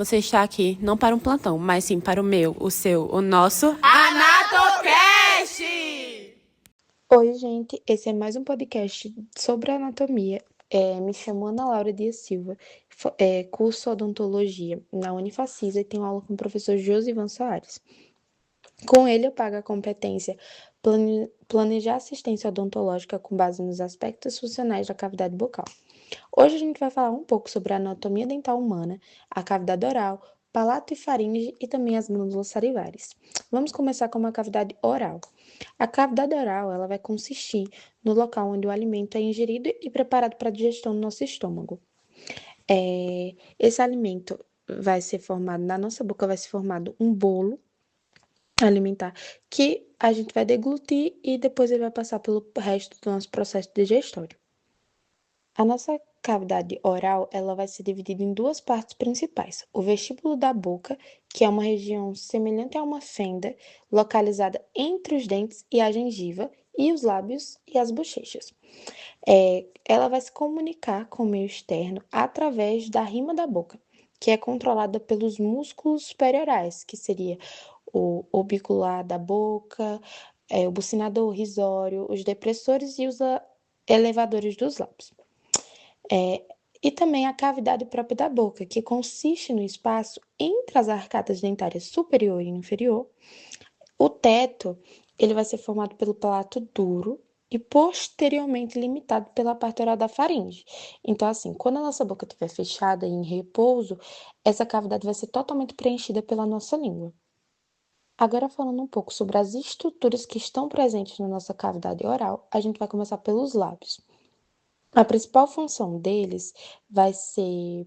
você está aqui não para um plantão, mas sim para o meu, o seu, o nosso AnatoCast! Oi, gente, esse é mais um podcast sobre anatomia. Me chamo Ana Laura Dias Silva, curso odontologia na Unifacisa e tenho aula com o professor Josivan Soares. Com ele, eu pago a competência planejar assistência odontológica com base nos aspectos funcionais da cavidade bucal. Hoje a gente vai falar um pouco sobre a anatomia dental humana, a cavidade oral, palato e faringe e também as glândulas salivares. Vamos começar com uma cavidade oral. A cavidade oral ela vai consistir no local onde o alimento é ingerido e preparado para a digestão no nosso estômago. Esse alimento vai ser formado, na nossa boca vai ser formado um bolo alimentar que a gente vai deglutir e depois ele vai passar pelo resto do nosso processo digestório. A nossa cavidade oral, ela vai ser dividida em duas partes principais. O vestíbulo da boca, que é uma região semelhante a uma fenda, localizada entre os dentes e a gengiva, e os lábios e as bochechas. Ela vai se comunicar com o meio externo através da rima da boca, que é controlada pelos músculos superiorais, que seria o orbicular da boca, o bucinador risório, os depressores e os elevadores dos lábios. E também a cavidade própria da boca, que consiste no espaço entre as arcadas dentárias superior e inferior. O teto, ele vai ser formado pelo palato duro e posteriormente limitado pela parte oral da faringe. Então, assim, quando a nossa boca estiver fechada e em repouso, essa cavidade vai ser totalmente preenchida pela nossa língua. Agora, falando um pouco sobre as estruturas que estão presentes na nossa cavidade oral, a gente vai começar pelos lábios. A principal função deles vai ser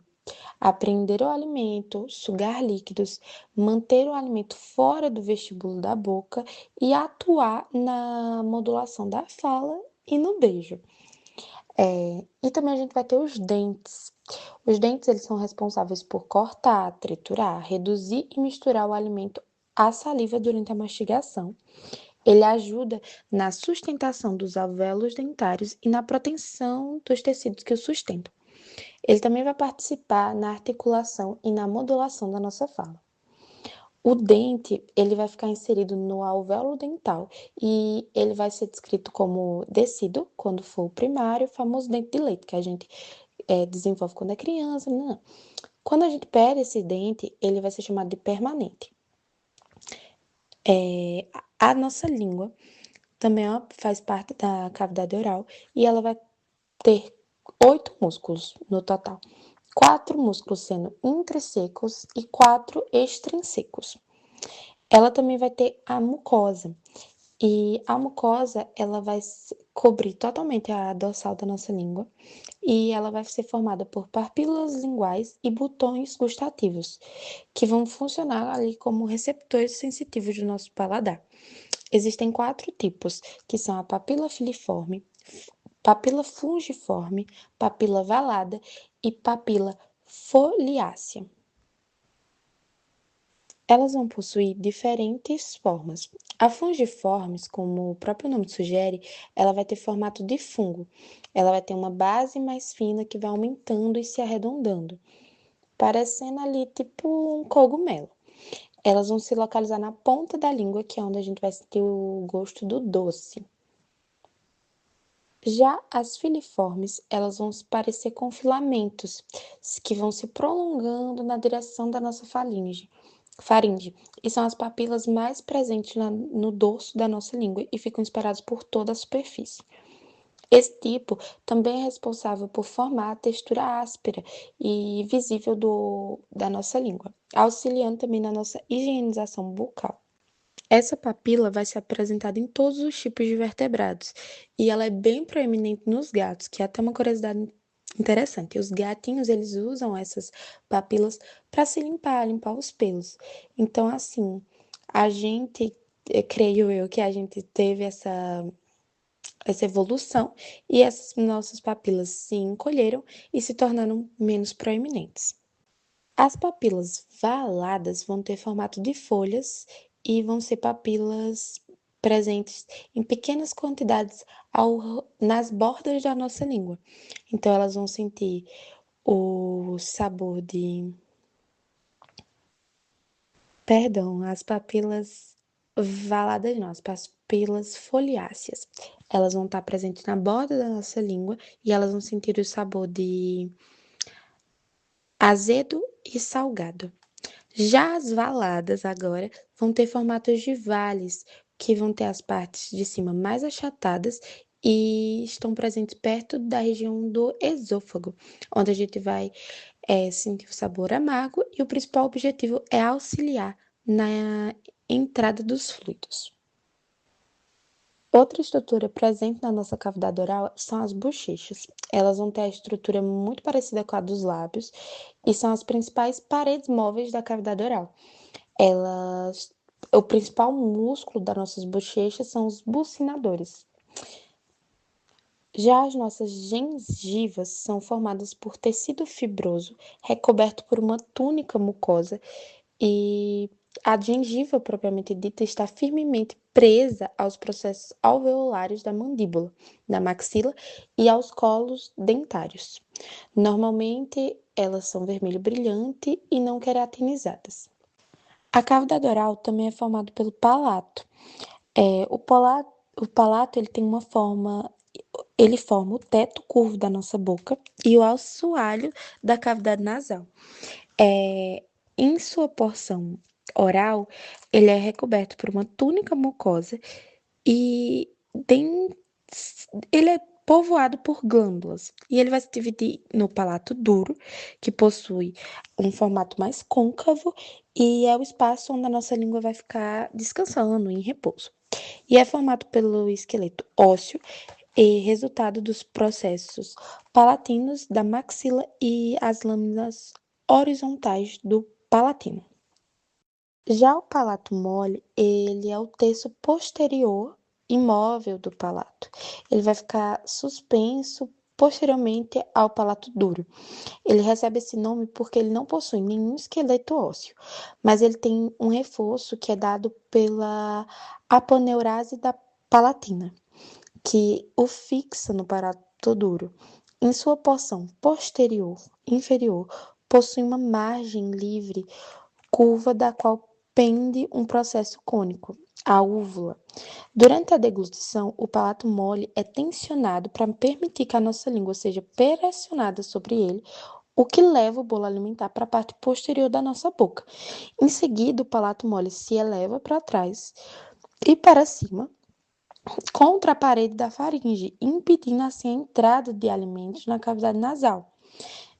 apreender o alimento, sugar líquidos, manter o alimento fora do vestíbulo da boca e atuar na modulação da fala e no beijo. E também a gente vai ter os dentes. Os dentes eles são responsáveis por cortar, triturar, reduzir e misturar o alimento à saliva durante a mastigação. Ele ajuda na sustentação dos alvéolos dentários e na proteção dos tecidos que o sustentam. Ele também vai participar na articulação e na modulação da nossa fala. O dente, ele vai ficar inserido no alvéolo dental e ele vai ser descrito como decíduo quando for o primário, o famoso dente de leite que a gente desenvolve quando é criança. Não. Quando a gente perde esse dente, ele vai ser chamado de permanente. A nossa língua também faz parte da cavidade oral e ela vai ter 8 músculos no total. 4 músculos sendo intrínsecs e 4 extrínsecos. Ela também vai ter a mucosa. E a mucosa, ela vai cobrir totalmente a dorsal da nossa língua e ela vai ser formada por papilas linguais e botões gustativos, que vão funcionar ali como receptores sensitivos do nosso paladar. Existem 4 tipos, que são a papila filiforme, papila fungiforme, papila valada e papila foliácea. Elas vão possuir diferentes formas. A fungiformes, como o próprio nome sugere, ela vai ter formato de fungo. Ela vai ter uma base mais fina que vai aumentando e se arredondando, parecendo ali tipo um cogumelo. Elas vão se localizar na ponta da língua, que é onde a gente vai sentir o gosto do doce. Já as filiformes, elas vão se parecer com filamentos, que vão se prolongando na direção da nossa faringe, e são as papilas mais presentes no dorso da nossa língua e ficam espalhadas por toda a superfície. Esse tipo também é responsável por formar a textura áspera e visível da nossa língua, auxiliando também na nossa higienização bucal. Essa papila vai ser apresentada em todos os tipos de vertebrados e ela é bem proeminente nos gatos, que é até uma curiosidade interessante. Os gatinhos, eles usam essas papilas para se limpar os pelos. Então, assim, a gente, creio eu, que a gente teve essa evolução e essas nossas papilas se encolheram e se tornaram menos proeminentes. As papilas valadas vão ter formato de folhas e vão ser papilas presentes em pequenas quantidades nas bordas da nossa língua. Então, elas vão sentir o sabor Perdão, as papilas valadas não, as papilas foliáceas. Elas vão estar presentes na borda da nossa língua e elas vão sentir o sabor de azedo e salgado. Já as valadas agora vão ter formatos de vales, que vão ter as partes de cima mais achatadas e estão presentes perto da região do esôfago, onde a gente vai sentir o sabor amargo e o principal objetivo é auxiliar na entrada dos fluidos. Outra estrutura presente na nossa cavidade oral são as bochechas. Elas vão ter a estrutura muito parecida com a dos lábios e são as principais paredes móveis da cavidade oral. O principal músculo das nossas bochechas são os bucinadores. Já as nossas gengivas são formadas por tecido fibroso recoberto por uma túnica mucosa e a gengiva propriamente dita está firmemente presa aos processos alveolares da mandíbula, da maxila e aos colos dentários. Normalmente, elas são vermelho brilhante e não queratinizadas. A cavidade oral também é formada pelo palato. O palato ele tem uma forma, ele forma o teto curvo da nossa boca e o assoalho da cavidade nasal. Em sua porção oral, ele é recoberto por uma túnica mucosa e ele é povoado por glândulas. E ele vai se dividir no palato duro, que possui um formato mais côncavo e é o espaço onde a nossa língua vai ficar descansando, em repouso. E é formado pelo esqueleto ósseo e resultado dos processos palatinos da maxila e as lâminas horizontais do palatino. Já o palato mole, ele é o terço posterior imóvel do palato. Ele vai ficar suspenso posteriormente ao palato duro. Ele recebe esse nome porque ele não possui nenhum esqueleto ósseo, mas ele tem um reforço que é dado pela aponeurase da palatina, que o fixa no palato duro. Em sua porção posterior inferior, possui uma margem livre curva da qual pende um processo cônico, a úvula. Durante a deglutição, o palato mole é tensionado para permitir que a nossa língua seja pressionada sobre ele, o que leva o bolo alimentar para a parte posterior da nossa boca. Em seguida, o palato mole se eleva para trás e para cima, contra a parede da faringe, impedindo assim a entrada de alimentos na cavidade nasal.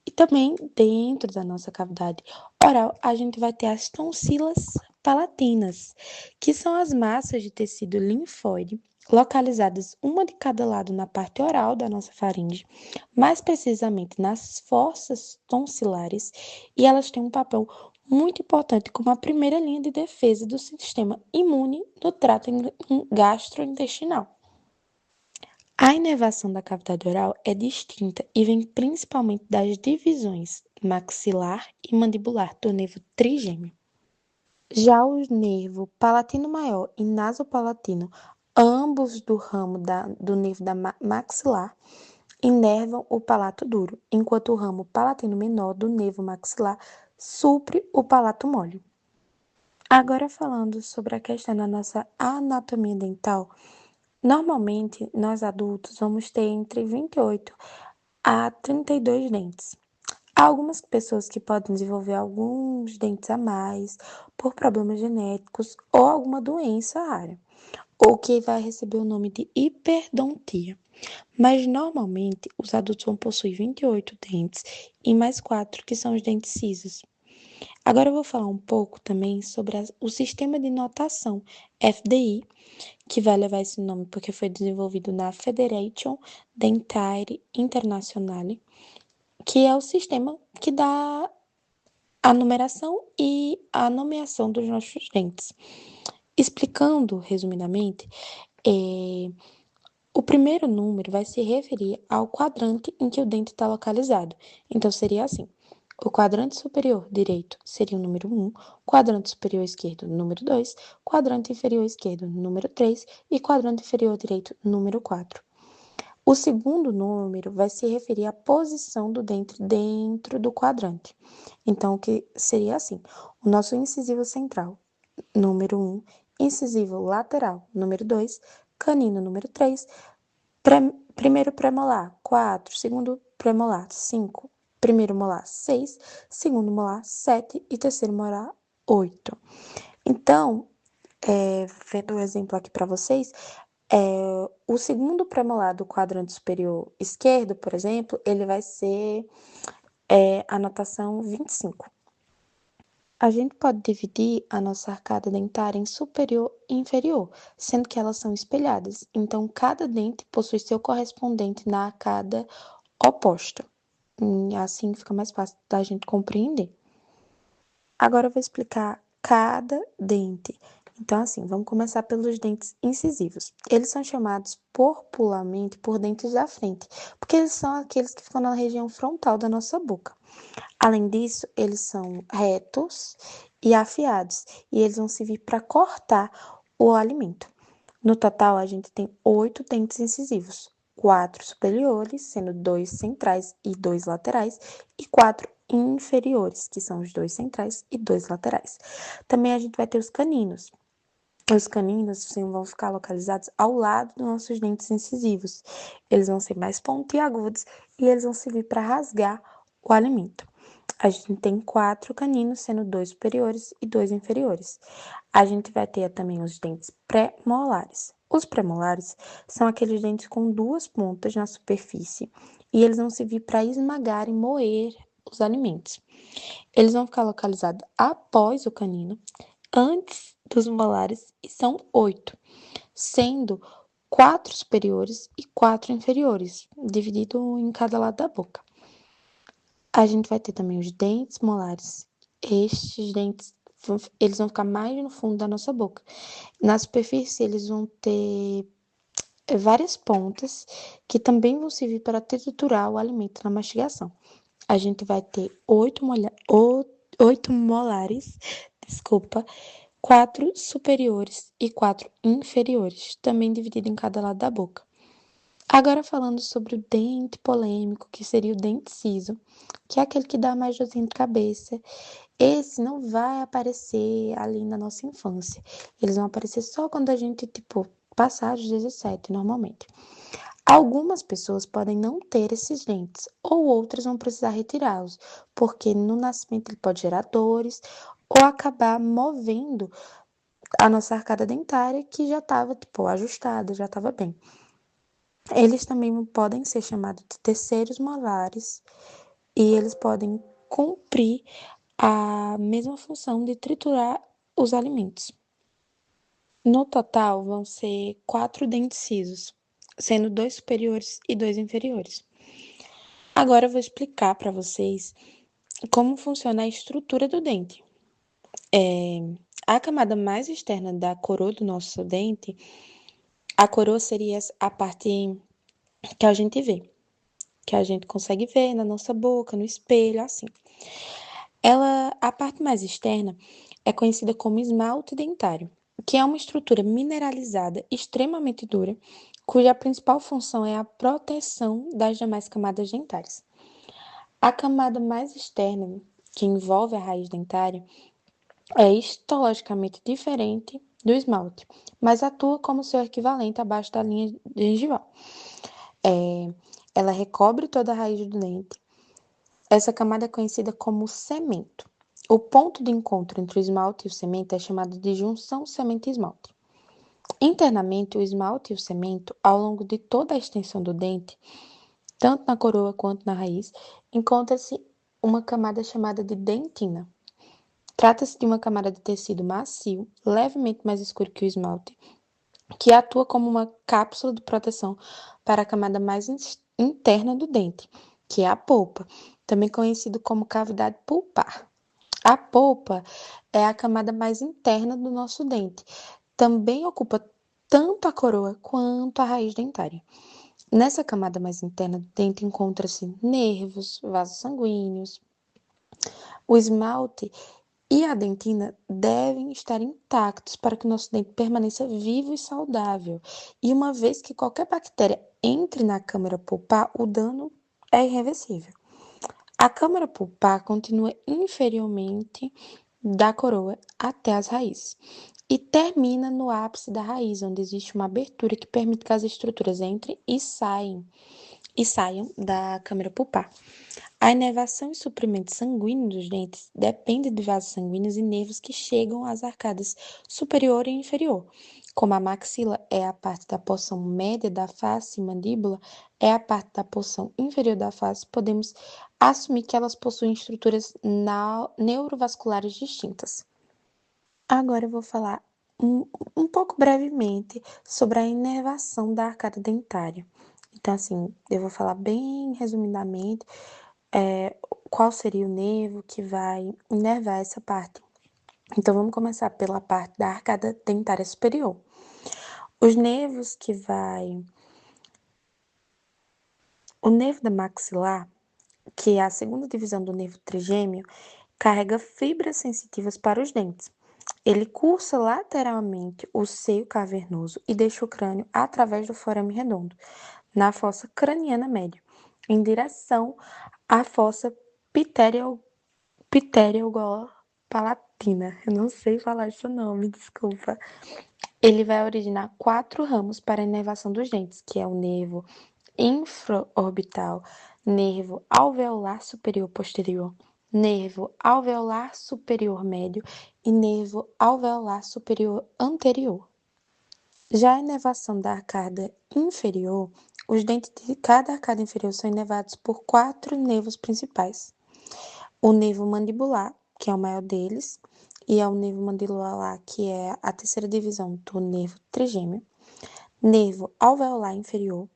E também dentro da nossa cavidade oral, a gente vai ter as tonsilas palatinas, que são as massas de tecido linfóide localizadas uma de cada lado na parte oral da nossa faringe, mais precisamente nas fossas tonsilares, e elas têm um papel muito importante como a primeira linha de defesa do sistema imune do trato gastrointestinal. A inervação da cavidade oral é distinta e vem principalmente das divisões maxilar e mandibular do nervo trigêmeo. Já o nervo palatino maior e nasopalatino, ambos do ramo do nervo da maxilar, inervam o palato duro, enquanto o ramo palatino menor do nervo maxilar supre o palato mole. Agora falando sobre a questão da nossa anatomia dental, normalmente nós adultos vamos ter entre 28 a 32 dentes. Há algumas pessoas que podem desenvolver alguns dentes a mais por problemas genéticos ou alguma doença rara, ou que vai receber o nome de hiperdontia. Mas normalmente os adultos vão possuir 28 dentes e mais 4 que são os dentes cisos. Agora eu vou falar um pouco também sobre o sistema de notação FDI, que vai levar esse nome porque foi desenvolvido na Federation Dentare Internationale, que é o sistema que dá a numeração e a nomeação dos nossos dentes. Explicando resumidamente, o primeiro número vai se referir ao quadrante em que o dente está localizado. Então, seria assim: o quadrante superior direito seria o número 1, quadrante superior esquerdo, número 2, quadrante inferior esquerdo, número 3 e quadrante inferior direito, número 4. O segundo número vai se referir à posição do dente dentro do quadrante. Então, que seria assim: o nosso incisivo central número 1, incisivo lateral, número 2, canino, número 3, primeiro premolar, 4, segundo premolar, 5, primeiro molar, 6, segundo molar, 7 e terceiro molar, 8. Então, vendo o exemplo aqui para vocês, o segundo premolar do quadrante superior esquerdo, por exemplo, ele vai ser a notação 25. A gente pode dividir a nossa arcada dentária em superior e inferior, sendo que elas são espelhadas. Então, cada dente possui seu correspondente na arcada oposta. E assim fica mais fácil da gente compreender. Agora eu vou explicar cada dente. Então, assim, vamos começar pelos dentes incisivos. Eles são chamados popularmente por dentes da frente, porque eles são aqueles que ficam na região frontal da nossa boca. Além disso, eles são retos e afiados, e eles vão servir para cortar o alimento. No total, a gente tem 8 dentes incisivos, 4 superiores, sendo 2 centrais e 2 laterais, e 4 inferiores, que são os 2 centrais e 2 laterais. Também a gente vai ter os caninos. Os caninos vão ficar localizados ao lado dos nossos dentes incisivos. Eles vão ser mais pontiagudos e eles vão servir para rasgar o alimento. A gente tem 4 caninos, sendo 2 superiores e 2 inferiores. A gente vai ter também os dentes pré-molares. Os pré-molares são aqueles dentes com 2 pontas na superfície e eles vão servir para esmagar e moer os alimentos. Eles vão ficar localizados após o canino, antes dos molares, e são 8, sendo 4 superiores e 4 inferiores, dividido em cada lado da boca. A gente vai ter também os dentes molares. Estes dentes, eles vão ficar mais no fundo da nossa boca. Na superfície, eles vão ter várias pontas que também vão servir para triturar o alimento na mastigação. A gente vai ter 8 molares, 4 superiores e 4 inferiores, também dividido em cada lado da boca. Agora falando sobre o dente polêmico, que seria o dente siso, que é aquele que dá mais dorzinha de cabeça. Esse não vai aparecer ali na nossa infância. Eles vão aparecer só quando a gente, passar dos 17, normalmente. Algumas pessoas podem não ter esses dentes, ou outras vão precisar retirá-los, porque no nascimento ele pode gerar dores, ou acabar movendo a nossa arcada dentária, que já estava, ajustada, já estava bem. Eles também podem ser chamados de terceiros molares e eles podem cumprir a mesma função de triturar os alimentos. No total, vão ser 4 dentes cisos, sendo 2 superiores e 2 inferiores. Agora eu vou explicar para vocês como funciona a estrutura do dente. A camada mais externa da coroa do nosso dente, a coroa seria a parte que a gente vê, que a gente consegue ver na nossa boca, no espelho, assim. A parte mais externa é conhecida como esmalte dentário, que é uma estrutura mineralizada extremamente dura, cuja principal função é a proteção das demais camadas dentárias. A camada mais externa, que envolve a raiz dentária, é histologicamente diferente do esmalte, mas atua como seu equivalente abaixo da linha gengival. Ela recobre toda a raiz do dente. Essa camada é conhecida como cemento. O ponto de encontro entre o esmalte e o cemento é chamado de junção cemento-esmalte. Internamente, o esmalte e o cemento, ao longo de toda a extensão do dente, tanto na coroa quanto na raiz, encontra-se uma camada chamada de dentina. Trata-se de uma camada de tecido macio, levemente mais escuro que o esmalte, que atua como uma cápsula de proteção para a camada mais interna do dente, que é a polpa, também conhecido como cavidade pulpar. A polpa é a camada mais interna do nosso dente. Também ocupa tanto a coroa quanto a raiz dentária. Nessa camada mais interna do dente encontra-se nervos, vasos sanguíneos. O esmalte e a dentina devem estar intactos para que o nosso dente permaneça vivo e saudável. E uma vez que qualquer bactéria entre na câmara pulpar, o dano é irreversível. A câmara pulpar continua inferiormente da coroa até as raízes. E termina no ápice da raiz, onde existe uma abertura que permite que as estruturas entrem e saiam da câmara pulpar. A inervação e suprimento sanguíneo dos dentes depende de vasos sanguíneos e nervos que chegam às arcadas superior e inferior. Como a maxila é a parte da porção média da face e mandíbula é a parte da porção inferior da face, podemos assumir que elas possuem estruturas neurovasculares distintas. Agora eu vou falar um pouco brevemente sobre a inervação da arcada dentária. Então, assim, eu vou falar bem resumidamente qual seria o nervo que vai inervar essa parte. Então, vamos começar pela parte da arcada dentária superior. Os nervos que vai... O nervo da maxilar, que é a segunda divisão do nervo trigêmeo, carrega fibras sensitivas para os dentes. Ele cursa lateralmente o seio cavernoso e deixa o crânio através do forame redondo, na fossa craniana média, em direção à fossa palatina. Eu não sei falar esse nome, desculpa. Ele vai originar 4 ramos para a inervação dos dentes, que é o nervo infraorbital, nervo alveolar superior posterior, nervo alveolar superior médio e nervo alveolar superior anterior. Já a inervação da arcada inferior, os dentes de cada arcada inferior são inervados por 4 nervos principais. O nervo mandibular, que é o maior deles, e é o nervo mandibular, que é a terceira divisão do nervo trigêmeo. Nervo alveolar inferior,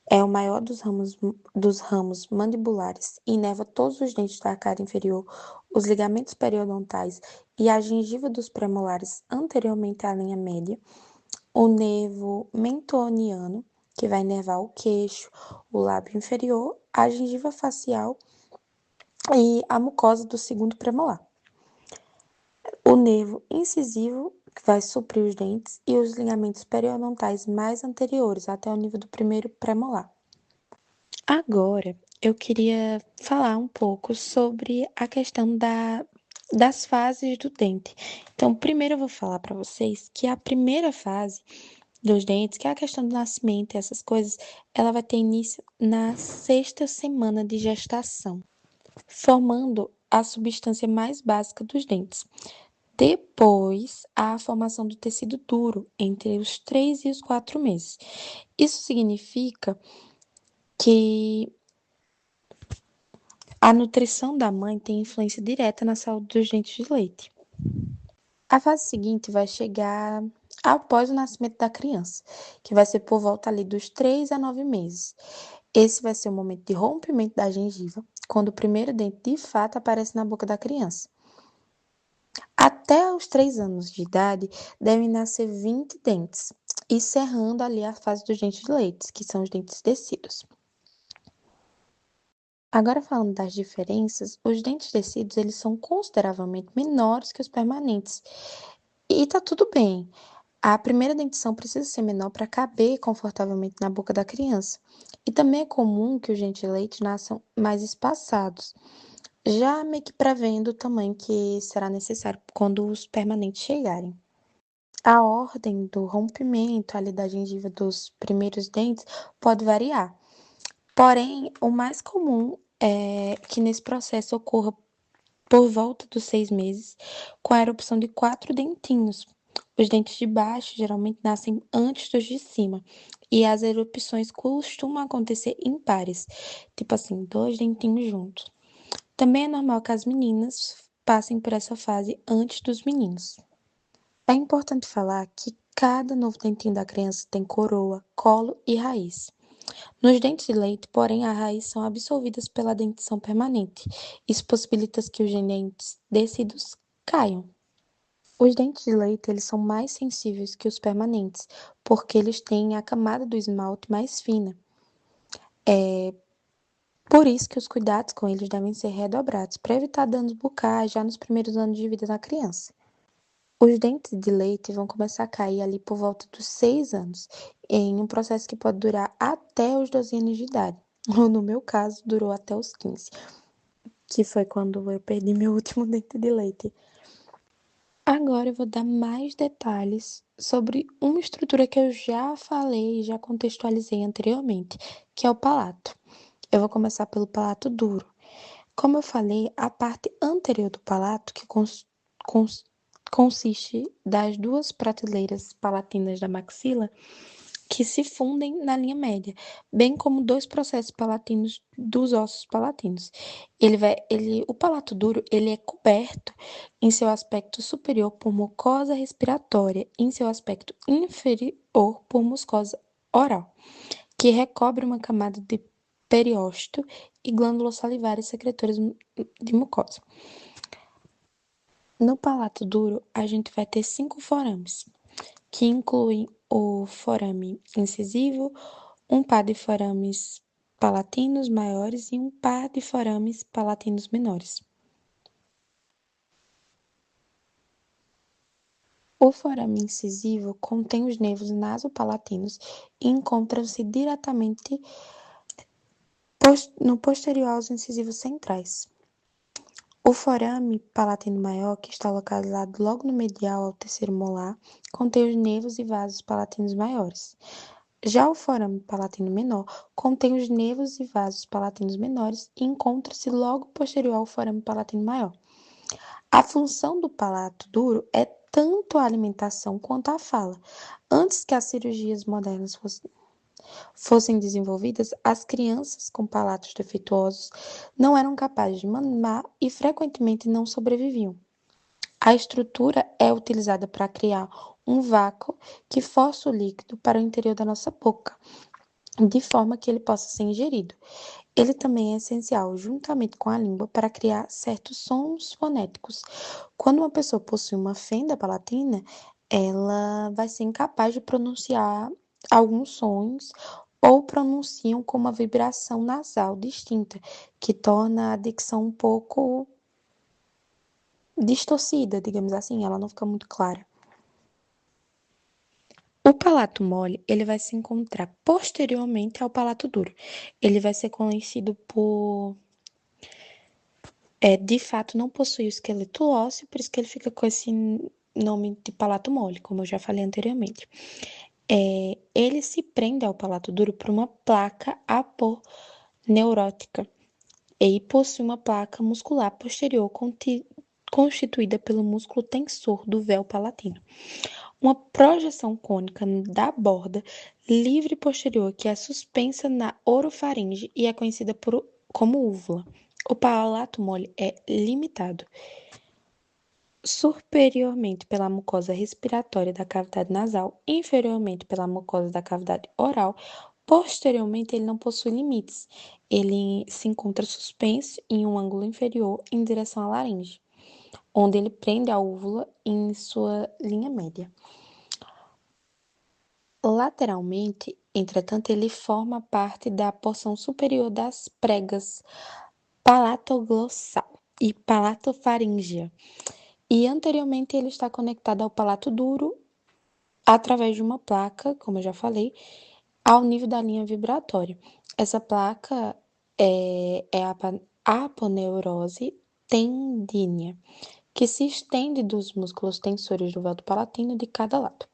é o maior dos ramos mandibulares e inerva todos os dentes da arcada inferior, os ligamentos periodontais e a gengiva dos premolares anteriormente à linha média. O nervo mentoniano, que vai inervar o queixo, o lábio inferior, a gengiva facial e a mucosa do segundo premolar. O nervo incisivo, que vai suprir os dentes, e os ligamentos periodontais mais anteriores, até o nível do primeiro premolar. Agora, eu queria falar um pouco sobre a questão das fases do dente. Então, primeiro eu vou falar para vocês que a primeira fase dos dentes, que é a questão do nascimento e essas coisas, ela vai ter início na 6ª semana de gestação, formando a substância mais básica dos dentes. Depois, há a formação do tecido duro entre os 3 e os 4 meses. Isso significa que a nutrição da mãe tem influência direta na saúde dos dentes de leite. A fase seguinte vai chegar após o nascimento da criança, que vai ser por volta ali dos 3 a 9 meses. Esse vai ser o momento de rompimento da gengiva, quando o primeiro dente de fato aparece na boca da criança. Até os 3 anos de idade, devem nascer 20 dentes, encerrando ali a fase dos dentes de leite, que são os dentes descidos. Agora falando das diferenças, os dentes descidos eles são consideravelmente menores que os permanentes. E tá tudo bem. A primeira dentição precisa ser menor para caber confortavelmente na boca da criança. E também é comum que os dentes de leite nasçam mais espaçados, já meio que prevendo o tamanho que será necessário quando os permanentes chegarem. A ordem do rompimento ali da gengiva dos primeiros dentes pode variar. Porém, o mais comum é que nesse processo ocorra por volta dos 6 meses, com a erupção de 4 dentinhos. Os dentes de baixo geralmente nascem antes dos de cima, e as erupções costumam acontecer em pares, tipo assim, 2 dentinhos juntos. Também é normal que as meninas passem por essa fase antes dos meninos. É importante falar que cada novo dentinho da criança tem coroa, colo e raiz. Nos dentes de leite, porém, as raízes são absorvidas pela dentição permanente. Isso possibilita que os dentes descidos caiam. Os dentes de leite eles são mais sensíveis que os permanentes, porque eles têm a camada do esmalte mais fina. Por isso que os cuidados com eles devem ser redobrados, para evitar danos bucais já nos primeiros anos de vida da criança. Os dentes de leite vão começar a cair ali por volta dos 6 anos, em um processo que pode durar até os 12 anos de idade. Ou no meu caso, durou até os 15, que foi quando eu perdi meu último dente de leite. Agora eu vou dar mais detalhes sobre uma estrutura que eu já falei, já contextualizei anteriormente, que é o palato. Eu vou começar pelo palato duro. Como eu falei, a parte anterior do palato, que cons- consiste das duas prateleiras palatinas da maxila, que se fundem na linha média, bem como dois processos palatinos dos ossos palatinos. O palato duro, ele é coberto em seu aspecto superior por mucosa respiratória, em seu aspecto inferior por mucosa oral, que recobre uma camada de periósteo e glândulas salivares secretoras de mucosa. No palato duro, a gente vai ter 5 forames, que incluem o forame incisivo, um par de forames palatinos maiores e um par de forames palatinos menores. O forame incisivo contém os nervos nasopalatinos e encontram-se diretamente no posterior aos incisivos centrais. O forame palatino maior, que está localizado logo no medial ao terceiro molar, contém os nervos e vasos palatinos maiores. Já o forame palatino menor contém os nervos e vasos palatinos menores e encontra-se logo posterior ao forame palatino maior. A função do palato duro é tanto a alimentação quanto a fala. Antes que as cirurgias modernas fossem desenvolvidas, as crianças com palatos defeituosos não eram capazes de mamar e frequentemente não sobreviviam. A estrutura é utilizada para criar um vácuo que força o líquido para o interior da nossa boca, de forma que ele possa ser ingerido. Ele também é essencial, juntamente com a língua, para criar certos sons fonéticos. Quando uma pessoa possui uma fenda palatina, ela vai ser incapaz de pronunciar alguns sons ou pronunciam com uma vibração nasal distinta, que torna a dicção um pouco distorcida, digamos assim, ela não fica muito clara. O palato mole, ele vai se encontrar posteriormente ao palato duro. Ele vai ser conhecido por, de fato, não possuir o esqueleto ósseo, por isso que ele fica com esse nome de palato mole, como eu já falei anteriormente. Ele se prende ao palato duro por uma placa aponeurótica e possui uma placa muscular posterior constituída pelo músculo tensor do véu palatino. Uma projeção cônica da borda livre posterior que é suspensa na orofaringe e é conhecida como úvula. O palato mole é limitado superiormente pela mucosa respiratória da cavidade nasal, inferiormente pela mucosa da cavidade oral. Posteriormente, ele não possui limites. Ele se encontra suspenso em um ângulo inferior em direção à laringe, onde ele prende a úvula em sua linha média. Lateralmente, entretanto, ele forma parte da porção superior das pregas palatoglossal e palatofaríngea. E anteriormente ele está conectado ao palato duro através de uma placa, como eu já falei, ao nível da linha vibratória. Essa placa é a aponeurose tendínea, que se estende dos músculos tensores do véu palatino de cada lado.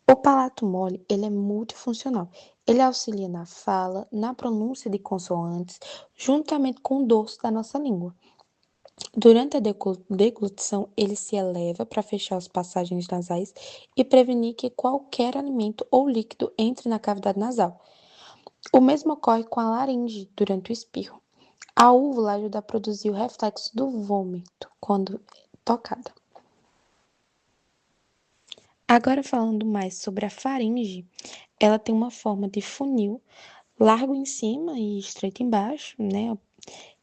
O palato mole, ele é multifuncional. Ele auxilia na fala, na pronúncia de consoantes, juntamente com o dorso da nossa língua. Durante a deglutição, ele se eleva para fechar as passagens nasais e prevenir que qualquer alimento ou líquido entre na cavidade nasal. O mesmo ocorre com a laringe durante o espirro. A úvula ajuda a produzir o reflexo do vômito quando tocada. Agora falando mais sobre a faringe, ela tem uma forma de funil, largo em cima e estreito embaixo, né?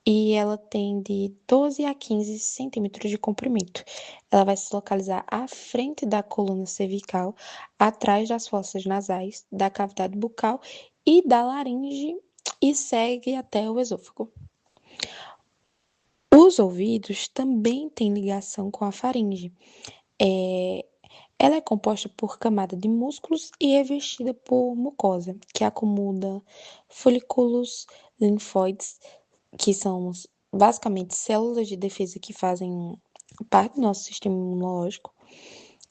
E ela tem de 12 a 15 centímetros de comprimento. Ela vai se localizar à frente da coluna cervical, atrás das fossas nasais, da cavidade bucal e da laringe e segue até o esôfago. Os ouvidos também têm ligação com a faringe. Ela é composta por camada de músculos e revestida por mucosa, que acumula folículos linfóides, que são basicamente células de defesa que fazem parte do nosso sistema imunológico.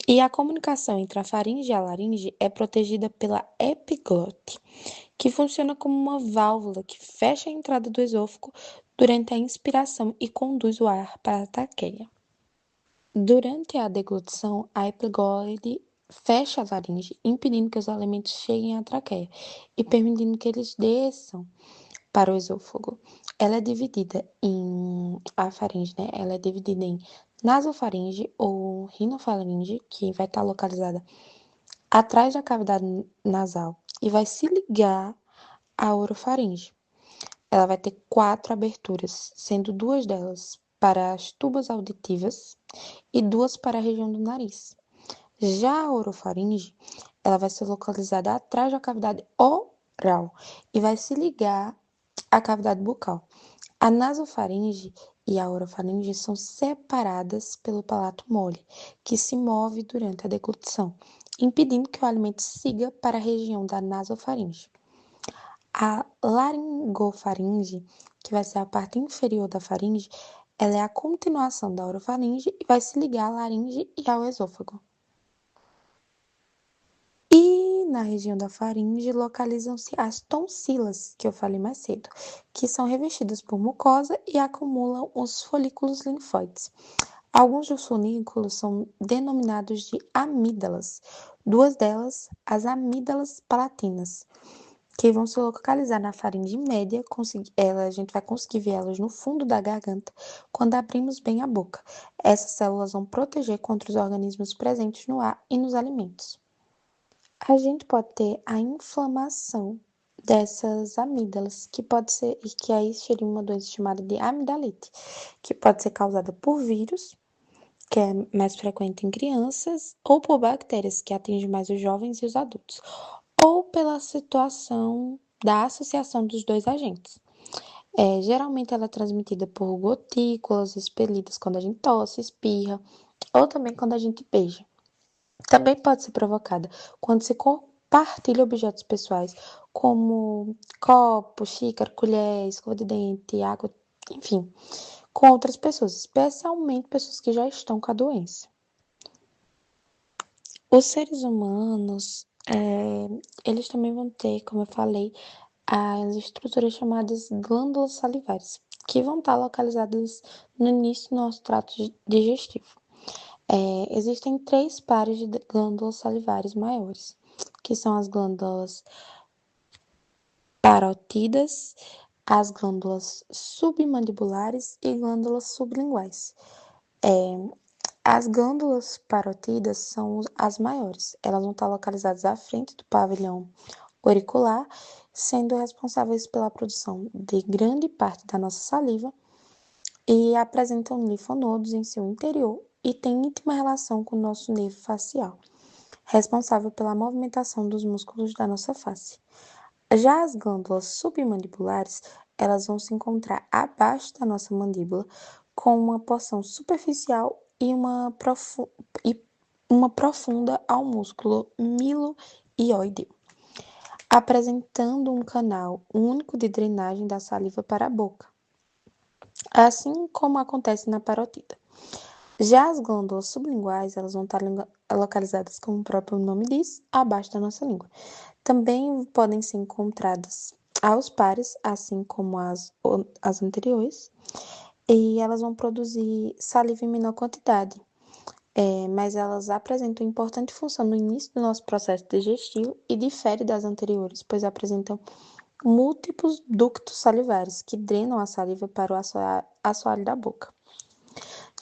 E a comunicação entre a faringe e a laringe é protegida pela epiglote, que funciona como uma válvula que fecha a entrada do esôfago durante a inspiração e conduz o ar para a traqueia. Durante a deglutição, a epiglote fecha a laringe, impedindo que os alimentos cheguem à traqueia e permitindo que eles desçam para o esôfago. Ela é dividida a faringe, né? Ela é dividida em nasofaringe ou rinofaringe, que vai estar localizada atrás da cavidade nasal e vai se ligar à orofaringe. Ela vai ter 4 aberturas, sendo 2 delas para as tubas auditivas e 2 para a região do nariz. Já a orofaringe, ela vai ser localizada atrás da cavidade oral e vai se ligar à cavidade bucal. A nasofaringe e a orofaringe são separadas pelo palato mole, que se move durante a deglutição, impedindo que o alimento siga para a região da nasofaringe. A laringofaringe, que vai ser a parte inferior da faringe, ela é a continuação da orofaringe e vai se ligar à laringe e ao esôfago. E na região da faringe localizam-se as tonsilas, que eu falei mais cedo, que são revestidas por mucosa e acumulam os folículos linfóides. Alguns dos folículos são denominados de amígdalas, 2 delas, as amígdalas palatinas, que vão se localizar na faringe média, a gente vai conseguir ver elas no fundo da garganta quando abrimos bem a boca. Essas células vão proteger contra os organismos presentes no ar e nos alimentos. A gente pode ter a inflamação dessas amígdalas, que aí seria uma doença chamada de amidalite, que pode ser causada por vírus, que é mais frequente em crianças, ou por bactérias, que atinge mais os jovens e os adultos, ou pela situação da associação dos 2 agentes. Geralmente ela é transmitida por gotículas expelidas quando a gente tosse, espirra, ou também quando a gente beija. Também pode ser provocada quando se compartilha objetos pessoais, como copo, xícara, colher, escova de dente, água, enfim, com outras pessoas, especialmente pessoas que já estão com a doença. Os seres humanos, eles também vão ter, como eu falei, as estruturas chamadas glândulas salivares, que vão estar localizadas no início do nosso trato digestivo. Existem 3 pares de glândulas salivares maiores, que são as glândulas parótidas, as glândulas submandibulares e glândulas sublinguais. As glândulas parótidas são as maiores. Elas vão estar localizadas à frente do pavilhão auricular, sendo responsáveis pela produção de grande parte da nossa saliva e apresentam linfonodos em seu interior e têm íntima relação com o nosso nervo facial, responsável pela movimentação dos músculos da nossa face. Já as glândulas submandibulares, elas vão se encontrar abaixo da nossa mandíbula, com uma porção superficial e uma profunda ao músculo miloioide, apresentando um canal único de drenagem da saliva para a boca, assim como acontece na parotida. Já as glândulas sublinguais, elas vão estar localizadas, como o próprio nome diz, abaixo da nossa língua. Também podem ser encontradas aos pares, assim como as anteriores, e elas vão produzir saliva em menor quantidade, mas elas apresentam importante função no início do nosso processo digestivo e difere das anteriores, pois apresentam múltiplos ductos salivares que drenam a saliva para o assoalho da boca.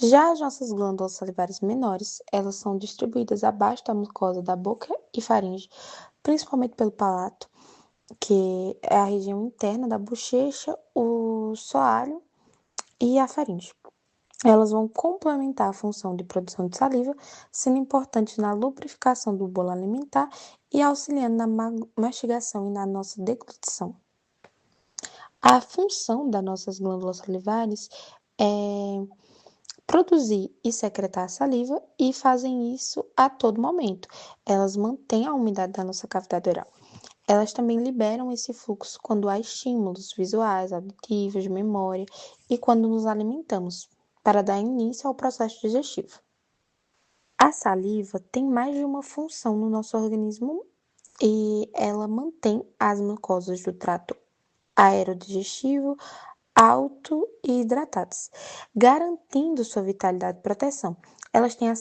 Já as nossas glândulas salivares menores, elas são distribuídas abaixo da mucosa da boca e faringe, principalmente pelo palato, que é a região interna da bochecha, o soalho e a faringe. Elas vão complementar a função de produção de saliva, sendo importantes na lubrificação do bolo alimentar e auxiliando na mastigação e na nossa deglutição. A função das nossas glândulas salivares é produzir e secretar a saliva e fazem isso a todo momento. Elas mantêm a umidade da nossa cavidade oral. Elas também liberam esse fluxo quando há estímulos visuais, auditivos, de memória e quando nos alimentamos, para dar início ao processo digestivo. A saliva tem mais de uma função no nosso organismo e ela mantém as mucosas do trato aerodigestivo alto e hidratadas, garantindo sua vitalidade e proteção. Elas têm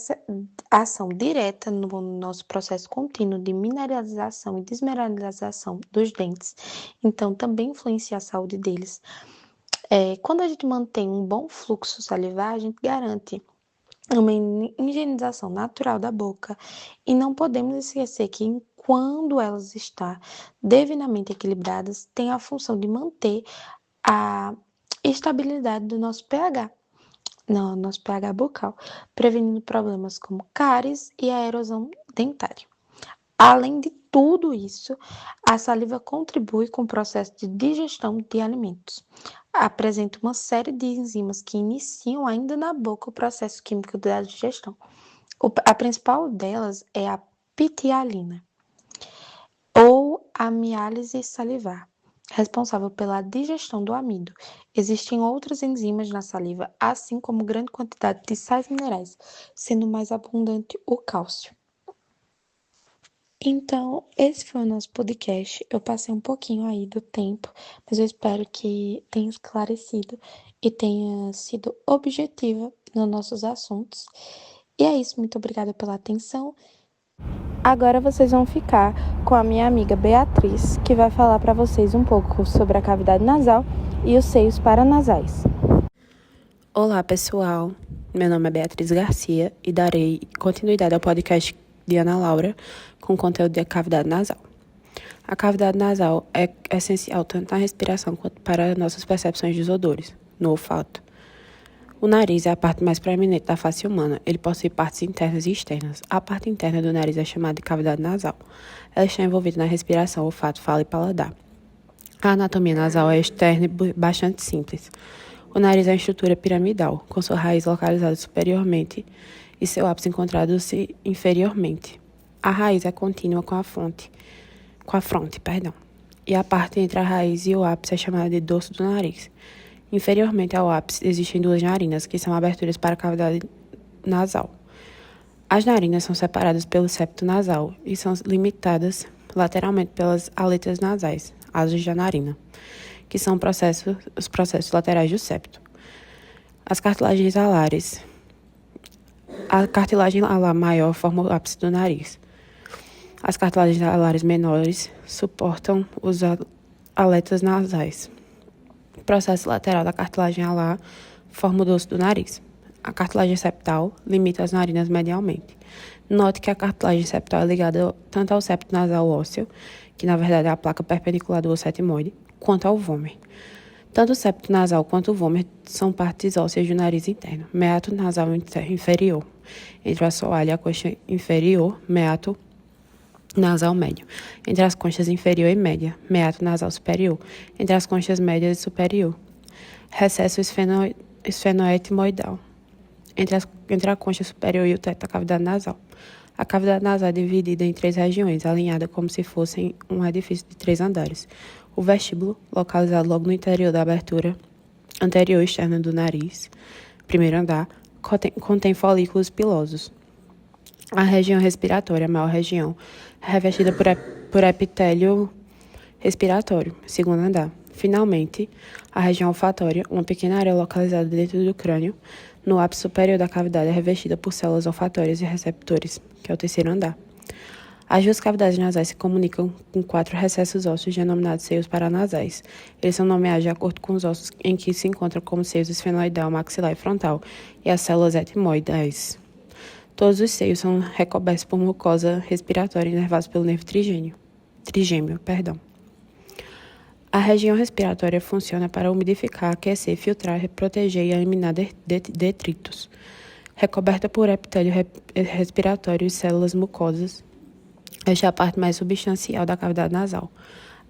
ação direta no nosso processo contínuo de mineralização e desmineralização dos dentes, então também influencia a saúde deles. Quando a gente mantém um bom fluxo salivar, a gente garante uma higienização natural da boca e não podemos esquecer que quando elas estão devidamente equilibradas, tem a função de manter a estabilidade do nosso pH, nosso pH bucal, prevenindo problemas como cáries e a erosão dentária. Além de tudo isso, a saliva contribui com o processo de digestão de alimentos. Apresenta uma série de enzimas que iniciam ainda na boca o processo químico da digestão. A principal delas é a ptialina, ou a miálise salivar, responsável pela digestão do amido. Existem outras enzimas na saliva, assim como grande quantidade de sais minerais, sendo mais abundante o cálcio. Então, esse foi o nosso podcast. Eu passei um pouquinho aí do tempo, mas eu espero que tenha esclarecido e tenha sido objetiva nos nossos assuntos. E é isso, muito obrigada pela atenção. Agora vocês vão ficar com a minha amiga Beatriz, que vai falar para vocês um pouco sobre a cavidade nasal e os seios paranasais. Olá, pessoal. Meu nome é Beatriz Garcia e darei continuidade ao podcast de Ana Laura com conteúdo de cavidade nasal. A cavidade nasal é essencial tanto na respiração quanto para nossas percepções dos odores, no olfato. O nariz é a parte mais proeminente da face humana. Ele possui partes internas e externas. A parte interna do nariz é chamada de cavidade nasal. Ela está envolvida na respiração, olfato, fala e paladar. A anatomia nasal é externa e bastante simples. O nariz é uma estrutura piramidal, com sua raiz localizada superiormente e seu ápice encontrado-se inferiormente. A raiz é contínua com a fronte, e a parte entre a raiz e o ápice é chamada de dorso do nariz. Inferiormente ao ápice existem duas narinas, que são aberturas para a cavidade nasal. As narinas são separadas pelo septo nasal e são limitadas lateralmente pelas aletas nasais, asas da narina, que são os processos laterais do septo. As cartilagens alares. A cartilagem alar maior forma o ápice do nariz. As cartilagens alares menores suportam os aletas nasais. O processo lateral da cartilagem alar forma o dorso do nariz. A cartilagem septal limita as narinas medialmente. Note que a cartilagem septal é ligada tanto ao septo nasal ósseo, que na verdade é a placa perpendicular do osso etimoide, quanto ao vômer. Tanto o septo nasal quanto o vômer são partes ósseas do nariz interno. Meato nasal inferior. Entre o assoalho e a coxa inferior, meato nasal médio. Entre as conchas inferior e média, meato nasal superior. Entre as conchas médias e superior, recesso esfenoetimoidal. Entre a concha superior e o teto da cavidade nasal. A cavidade nasal é dividida em 3 regiões, alinhada como se fossem um edifício de 3 andares. O vestíbulo, localizado logo no interior da abertura anterior e externa do nariz, primeiro andar, contém folículos pilosos. A região respiratória, a maior região, é revestida por epitélio respiratório, segundo andar. Finalmente, a região olfatória, uma pequena área localizada dentro do crânio, no ápice superior da cavidade, é revestida por células olfatórias e receptores, que é o terceiro andar. As duas cavidades nasais se comunicam com 4 recessos ósseos denominados seios paranasais. Eles são nomeados de acordo com os ossos em que se encontram como seios esfenoidal, maxilar e frontal, e as células etimoidais. Todos os seios são recobertos por mucosa respiratória inervados pelo nervo trigêmeo. A região respiratória funciona para umidificar, aquecer, filtrar, proteger e eliminar detritos. Recoberta por epitélio respiratório e células mucosas, esta é a parte mais substancial da cavidade nasal.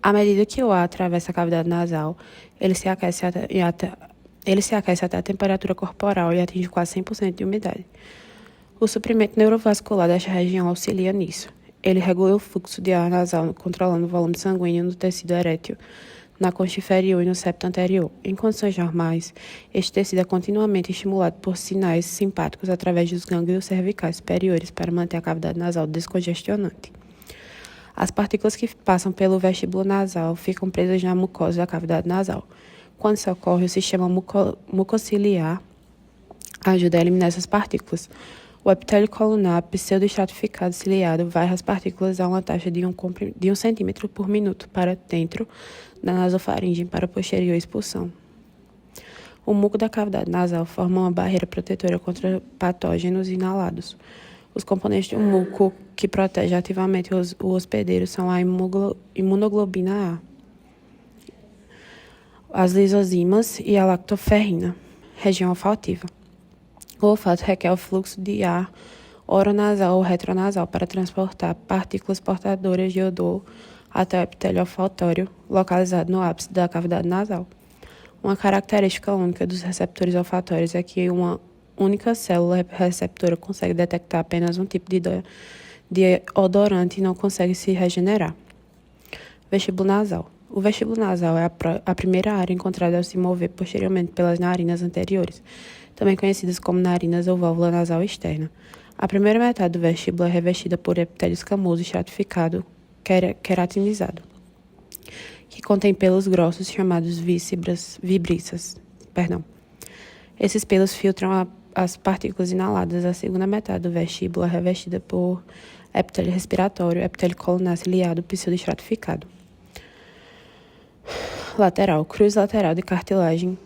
À medida que o ar atravessa a cavidade nasal, ele se aquece até a temperatura corporal e atinge quase 100% de umidade. O suprimento neurovascular desta região auxilia nisso. Ele regula o fluxo de ar nasal, controlando o volume sanguíneo no tecido erétil na concha inferior e no septo anterior. Em condições normais, este tecido é continuamente estimulado por sinais simpáticos através dos gânglios cervicais superiores para manter a cavidade nasal descongestionante. As partículas que passam pelo vestíbulo nasal ficam presas na mucosa da cavidade nasal. Quando isso ocorre, o sistema mucociliar ajuda a eliminar essas partículas. O epitélio colunar pseudoestratificado ciliado varre as partículas a uma taxa de 1 centímetro por minuto para dentro da nasofaringe para posterior expulsão. O muco da cavidade nasal forma uma barreira protetora contra patógenos inalados. Os componentes do muco que protege ativamente o hospedeiro são a imunoglobina A, as lisozimas e a lactoferrina, região olfativa. O olfato requer o fluxo de ar oronasal ou retronasal para transportar partículas portadoras de odor até o epitélio olfatório, localizado no ápice da cavidade nasal. Uma característica única dos receptores olfatórios é que uma única célula receptora consegue detectar apenas um tipo de odorante e não consegue se regenerar. Vestíbulo nasal. O vestíbulo nasal é a primeira área encontrada ao se mover posteriormente pelas narinas anteriores, também conhecidas como narinas ou válvula nasal externa. A primeira metade do vestíbulo é revestida por epitélio escamoso estratificado queratinizado, que contém pelos grossos chamados vibriças. Esses pelos filtram as partículas inaladas. A segunda metade do vestíbulo é revestida por epitélio respiratório, epitélio colunar ciliado pseudoestratificado. Lateral. Cruz lateral de cartilagem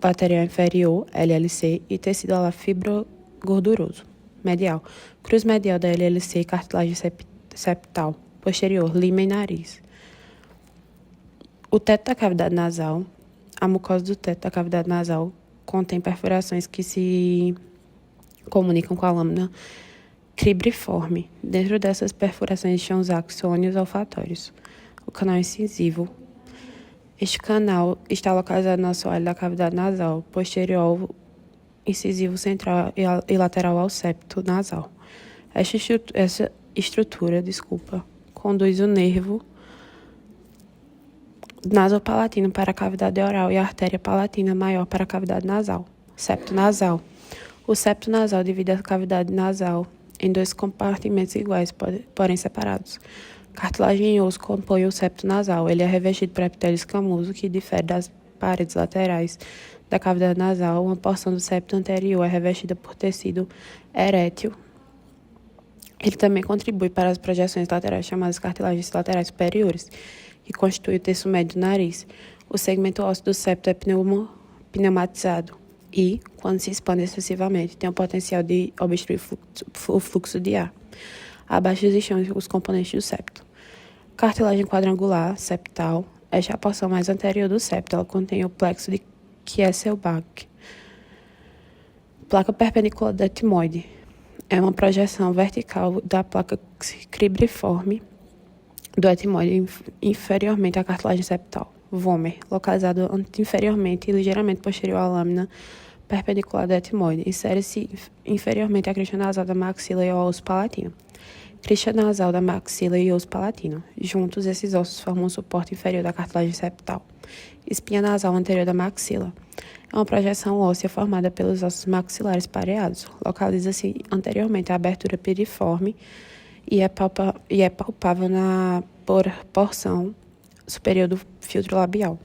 lateral inferior, LLC, e tecido alar fibrogorduroso. Medial. Cruz medial da LLC e cartilagem septal. Posterior, lima e nariz. O teto da cavidade nasal. A mucosa do teto da cavidade nasal contém perfurações que se comunicam com a lâmina cribriforme. Dentro dessas perfurações estão os axônios olfatórios. O canal incisivo. Este canal está localizado no assoalho da cavidade nasal, posterior ao incisivo central e lateral ao septo nasal. Essa estrutura, conduz o nervo nasopalatino para a cavidade oral e a artéria palatina maior para a cavidade nasal. Septo nasal. O septo nasal divide a cavidade nasal em dois compartimentos iguais, porém separados. Cartilagem e osso compõem o septo nasal. Ele é revestido por epitélio escamoso, que difere das paredes laterais da cavidade nasal. Uma porção do septo anterior é revestida por tecido erétil. Ele também contribui para as projeções laterais, chamadas cartilagens laterais superiores, que constitui o terço médio do nariz. O segmento ósseo do septo é pneumatizado e, quando se expande excessivamente, tem o potencial de obstruir o fluxo de ar. Abaixo estão os componentes do septo. Cartilagem quadrangular septal. Esta é a porção mais anterior do septo. Ela contém o plexo de Kieselbach. Placa perpendicular do etimoide. É uma projeção vertical da placa cribriforme do etimoide inferiormente à cartilagem septal. Vômer, localizado inferiormente e ligeiramente posterior à lâmina perpendicular do etimoide. Insere-se inferiormente à crista nasal da maxila e ao osso palatino. Crista nasal da maxila e osso palatino. Juntos, esses ossos formam o suporte inferior da cartilagem septal. Espinha nasal anterior da maxila. É uma projeção óssea formada pelos ossos maxilares pareados. Localiza-se anteriormente à abertura piriforme e é palpável na porção superior do filtro labial.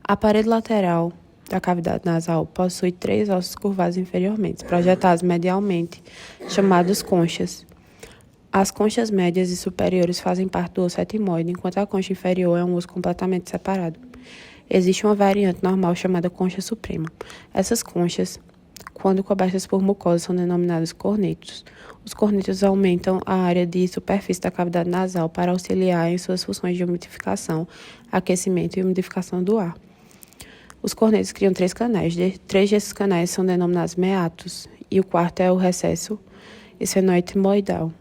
A parede lateral da cavidade nasal possui 3 ossos curvados inferiormente, projetados medialmente, chamados conchas. As conchas médias e superiores fazem parte do osso etimoide, enquanto a concha inferior é um osso completamente separado. Existe uma variante normal chamada concha suprema. Essas conchas, quando cobertas por mucosa, são denominadas cornetos. Os cornetos aumentam a área de superfície da cavidade nasal para auxiliar em suas funções de umidificação, aquecimento e umidificação do ar. Os cornetos criam 3 canais. 3 desses canais são denominados meatos, e o quarto é o recesso esfenoetimoidal.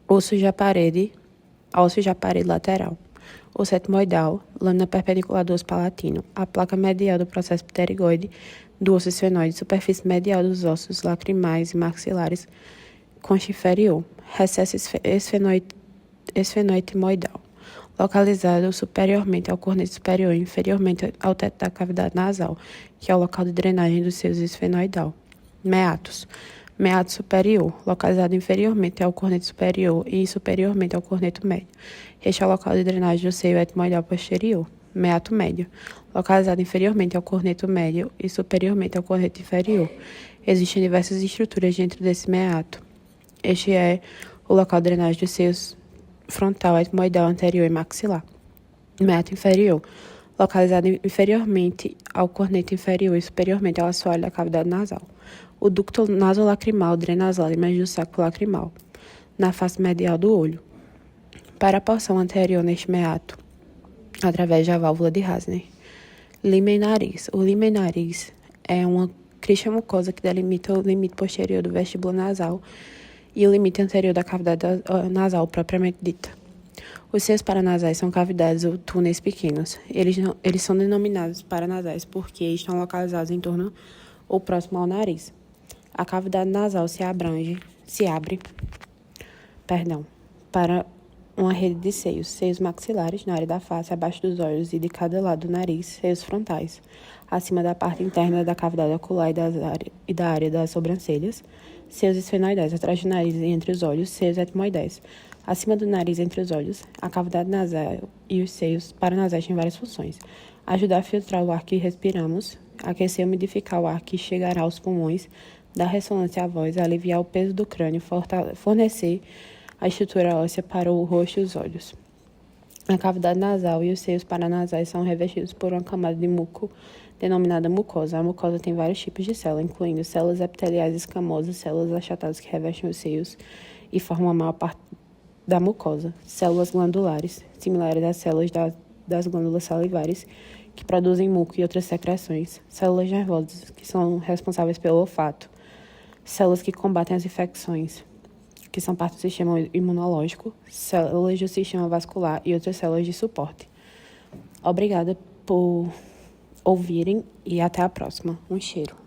Ossos de parede lateral. Osso etimoidal, lâmina perpendicular do osso palatino. A placa medial do processo pterigoide do osso esfenoide, superfície medial dos ossos lacrimais e maxilares, concha inferior. Recesso esfenoetimoidal. localizado superiormente ao corneto superior e inferiormente ao teto da cavidade nasal, que é o local de drenagem dos seios esfenoidal. Meatos. Meato superior, localizado inferiormente ao corneto superior e superiormente ao corneto médio. Este é o local de drenagem do seio etmoidal posterior. Meato médio, localizado inferiormente ao corneto médio e superiormente ao corneto inferior. Existem diversas estruturas dentro desse meato. Este é o local de drenagem dos seios frontal, etmoidal, anterior e maxilar. Meato inferior, localizado inferiormente ao corneto inferior e superiormente ao assoalho da cavidade nasal. O ducto nasolacrimal drena as lágrimas do saco lacrimal, na face medial do olho, para a porção anterior neste meato, através da válvula de Hasner. Límen nariz. O límen nariz é uma crista mucosa que delimita o limite posterior do vestíbulo nasal e o limite anterior da cavidade nasal propriamente dita. Os seios paranasais são cavidades ou túneis pequenos. Eles são denominados paranasais porque estão localizados em torno ou próximo ao nariz. A cavidade nasal se abre, para uma rede de seios maxilares na área da face, abaixo dos olhos e de cada lado do nariz, seios frontais, acima da parte interna da cavidade ocular e da área das sobrancelhas, seios esfenoidais atrás do nariz e entre os olhos, seios etmoidais. Acima do nariz entre os olhos, a cavidade nasal e os seios paranasais têm várias funções. Ajudar a filtrar o ar que respiramos, aquecer e umidificar o ar que chegará aos pulmões, dar ressonância à voz, aliviar o peso do crânio, fornecer a estrutura óssea para o rosto e os olhos. A cavidade nasal e os seios paranasais são revestidos por uma camada de muco denominada mucosa. A mucosa tem vários tipos de células, incluindo células epiteliais escamosas, células achatadas que revestem os seios e formam a maior parte da mucosa, células glandulares, similares às células das glândulas salivares, que produzem muco e outras secreções, células nervosas, que são responsáveis pelo olfato, células que combatem as infecções, que são parte do sistema imunológico, células do sistema vascular e outras células de suporte. Obrigada por ouvirem e até a próxima. Um cheiro.